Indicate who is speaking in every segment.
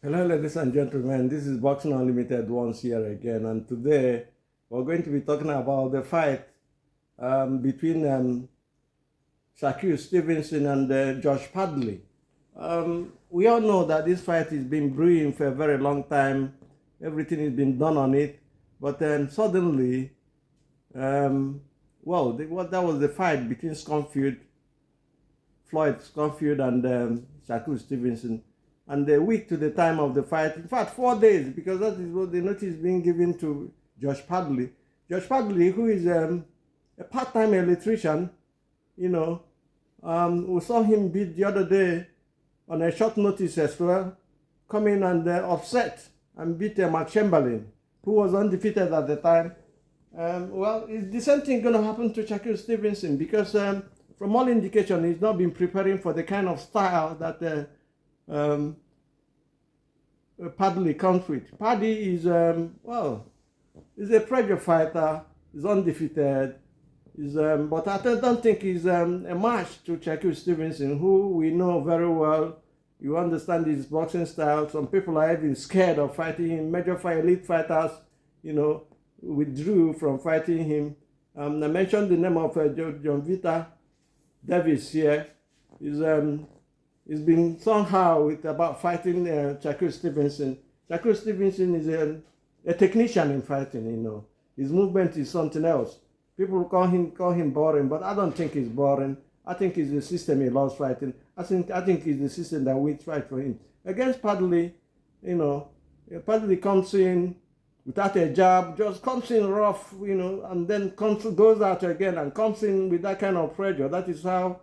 Speaker 1: Hello, ladies and gentlemen. This is Boxing Unlimited once here again, and today we're going to be talking about the fight between Shakur Stevenson and Josh Padley. We all know that this fight has been brewing for a very long time. Everything has been done on it, but then suddenly, that was the fight between Floyd Schofield, and Shakur Stevenson. And a week to the time of the fight, in fact 4 days, because that is what the notice being given to Josh Padley. Josh Padley, who is a part-time electrician, we saw him beat the other day on a short notice as well, come in and upset and beat Mark Chamberlain, who was undefeated at the time. Is the same thing going to happen to Shakur Stevenson? Because from all indication, he's not been preparing for the kind of style that Padley comes with. Padley is is a pressure fighter. He's undefeated. But I don't think he's a match to Shakur Stevenson, who we know very well. You understand his boxing style. Some people are even scared of fighting him. Major elite fighters, withdrew from fighting him. I mentioned the name of John Vita Davis here. He's been somehow about fighting Shakur Stevenson. Shakur Stevenson is a technician in fighting. His movement is something else. People call him boring, but I don't think he's boring. I think it's the system he loves fighting. I think it's the system that wins fight for him. Against Padley, Padley comes in without a jab, just comes in rough, and then goes out again and comes in with that kind of pressure. That is how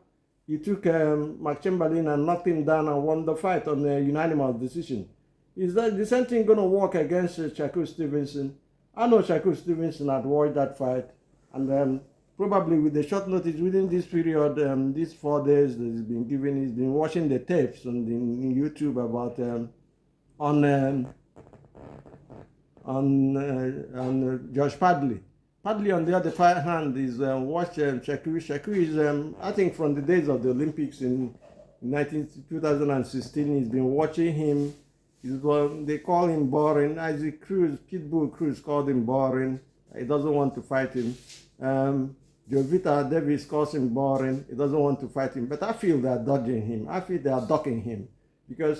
Speaker 1: he took Mark Chamberlain and knocked him down and won the fight on a unanimous decision. Is that the same thing going to work against Shakur Stevenson? I know Shakur Stevenson had watched that fight, and probably with the short notice within this period, these 4 days that he's been watching the tapes on YouTube about on Josh Padley. Padley, on the other hand, is watching Shakur. Shakur is, I think, from the days of the Olympics in 2016, he's been watching him. They call him boring. Isaac Cruz, Pitbull Cruz, called him boring. He doesn't want to fight him. Jovita Davis calls him boring. He doesn't want to fight him. But I feel they're dodging him. I feel they are ducking him. Because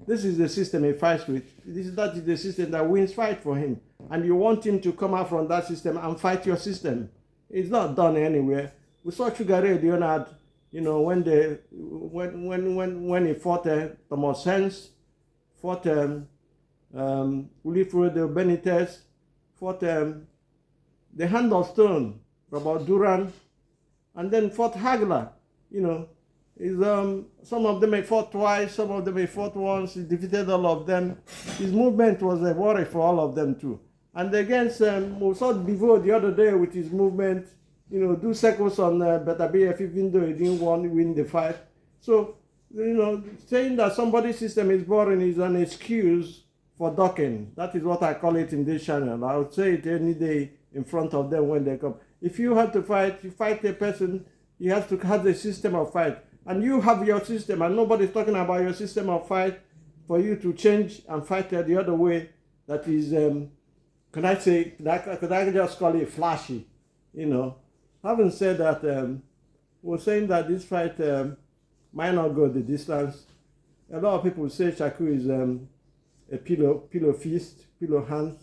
Speaker 1: this is the system he fights with. That is the system that wins fight for him. And you want him to come out from that system and fight your system. It's not done anywhere. We saw Sugar Ray Leonard, when he fought Thomas Hens, fought Wilfredo Benitez, fought the Hand of Stone, Robert Duran, and then fought Hagler. Some of them he fought twice, some of them he fought once. He defeated all of them. His movement was a worry for all of them too. And against we saw Bivol the other day with his movement, do circles on BF even though he didn't win the fight. So, saying that somebody's system is boring is an excuse for ducking. That is what I call it in this channel. I would say it any day in front of them when they come. If you have to fight, you fight a person, you have to have a system of fight. And you have your system, and nobody's talking about your system of fight for you to change and fight the other way. That is, could I just call it flashy? Having said that, we're saying that this fight might not go the distance. A lot of people say Shakur is a pillow fist, pillow hands,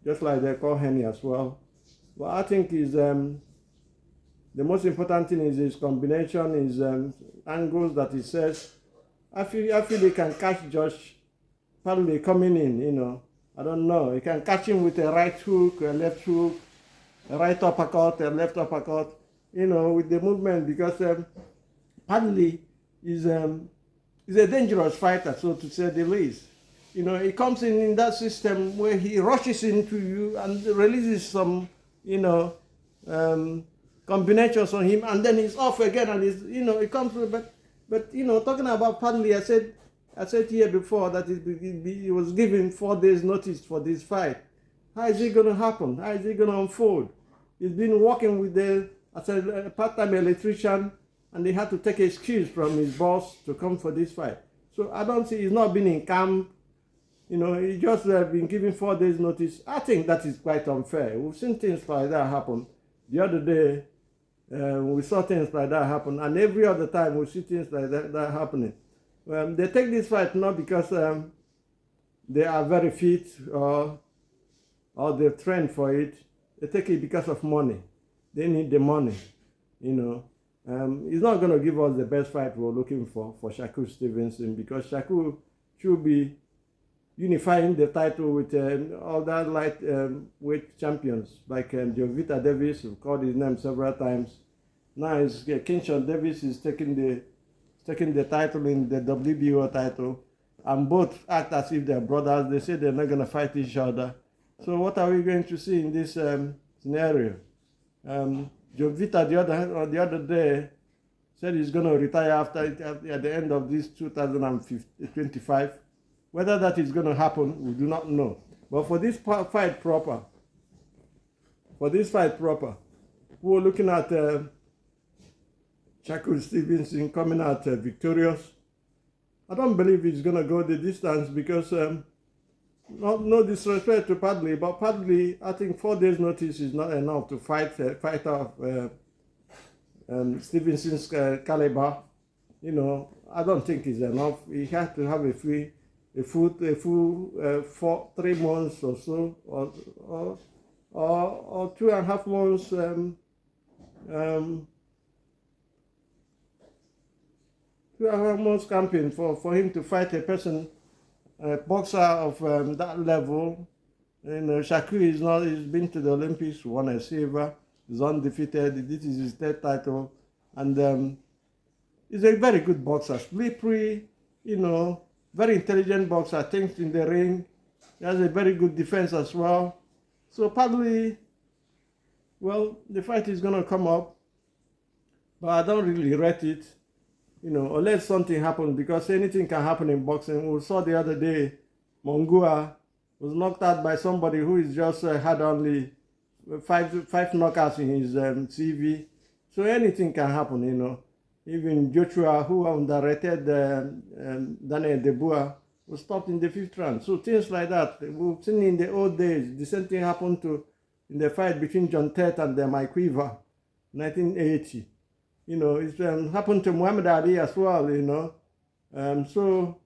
Speaker 1: just like they call Henny as well. But I think the most important thing is his combination, his angles that he says. I feel he can catch Josh Padley coming in, I don't know. He can catch him with a right hook, a left hook, a right uppercut, a left uppercut, with the movement, because Padley is a dangerous fighter, so to say the least. He comes in that system where he rushes into you and releases some, combinations on him, and then he's off again, and he comes through. But talking about Padley, I said here before that he was given 4 days notice for this fight. How is it going to happen? How is it going to unfold? He's been working with as a part-time electrician, and they had to take excuse from his boss to come for this fight. So I don't see he's not been in camp You know, he just been given 4 days notice. I think that is quite unfair. We've seen things like that happen. The other day, we saw things like that happen, and every other time we see things like that happening. They take this fight not because they are very fit or they've trained for it. They take it because of money. They need the money, you know. He's not going to give us the best fight we're looking for Shakur Stevenson, because Shakur should be unifying the title with other weight champions like Jovita Davis. We've called his name several times. Now it's Kingston Davis is taking the title in the WBO title, and both act as if they're brothers. They say they're not going to fight each other. So what are we going to see in this scenario? Jovita the other day said he's going to retire at the end of this 2025. Whether that is going to happen, we do not know. But for this fight proper, we're looking at Shakur Stevenson coming out victorious. I don't believe he's going to go the distance because, no disrespect to Padley, but Padley, I think 4 days notice is not enough to fight off Stevenson's caliber. You know, I don't think it's enough. He has to have a full 3 months or so, or 2.5 months. 2.5 months campaign for him to fight a boxer of that level. You know, Shakur he's been to the Olympics, won a silver, he's undefeated. This is his 3rd title, and he's a very good boxer, slippery, you know, very intelligent boxer, thinks in the ring. He has a very good defense as well. So Padley, well, the fight is going to come up, but I don't really rate it, you know, unless something happens, because anything can happen in boxing. We saw the other day, Mongua was knocked out by somebody who is just had only five knockouts in his CV. So anything can happen, you know. Even Joshua, who underrated Daniel Dubois, was stopped in the 5th round. So things like that. We've seen in the old days. The same thing happened in the fight between John Tate and Mike Weaver, 1980. You know, it's happened to Muhammad Ali as well, you know. So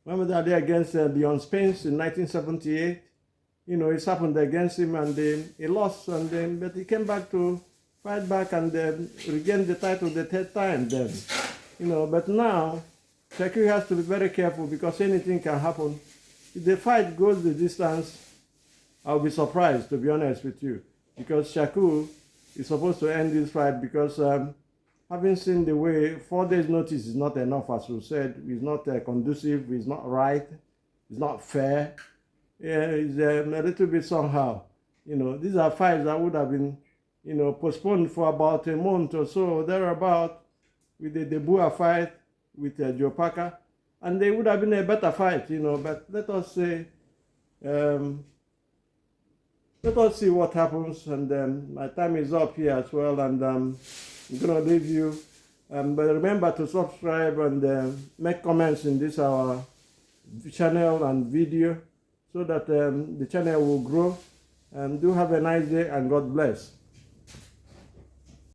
Speaker 1: Muhammad Ali against Leon Spence in 1978. You know, it's happened against him, and he lost, but he came back to fight back and regain the title the 3rd time then. You know, but now Shakur has to be very careful, because anything can happen. If the fight goes the distance, I'll be surprised, to be honest with you, because Shakur is supposed to end this fight, because having seen the way 4 days notice is not enough, as we said, it's not conducive, it's not right, it's not fair. Yeah, it's a little bit somehow. You know, these are fights that would have been, you know, postponed for about a month or so, thereabout, with the Dubois fight with Joe Parker, and they would have been a better fight, you know. But let us see what happens. And my time is up here as well, and I'm gonna leave you. But remember to subscribe and make comments in this our channel and video, so that the channel will grow. Do have a nice day, and God bless.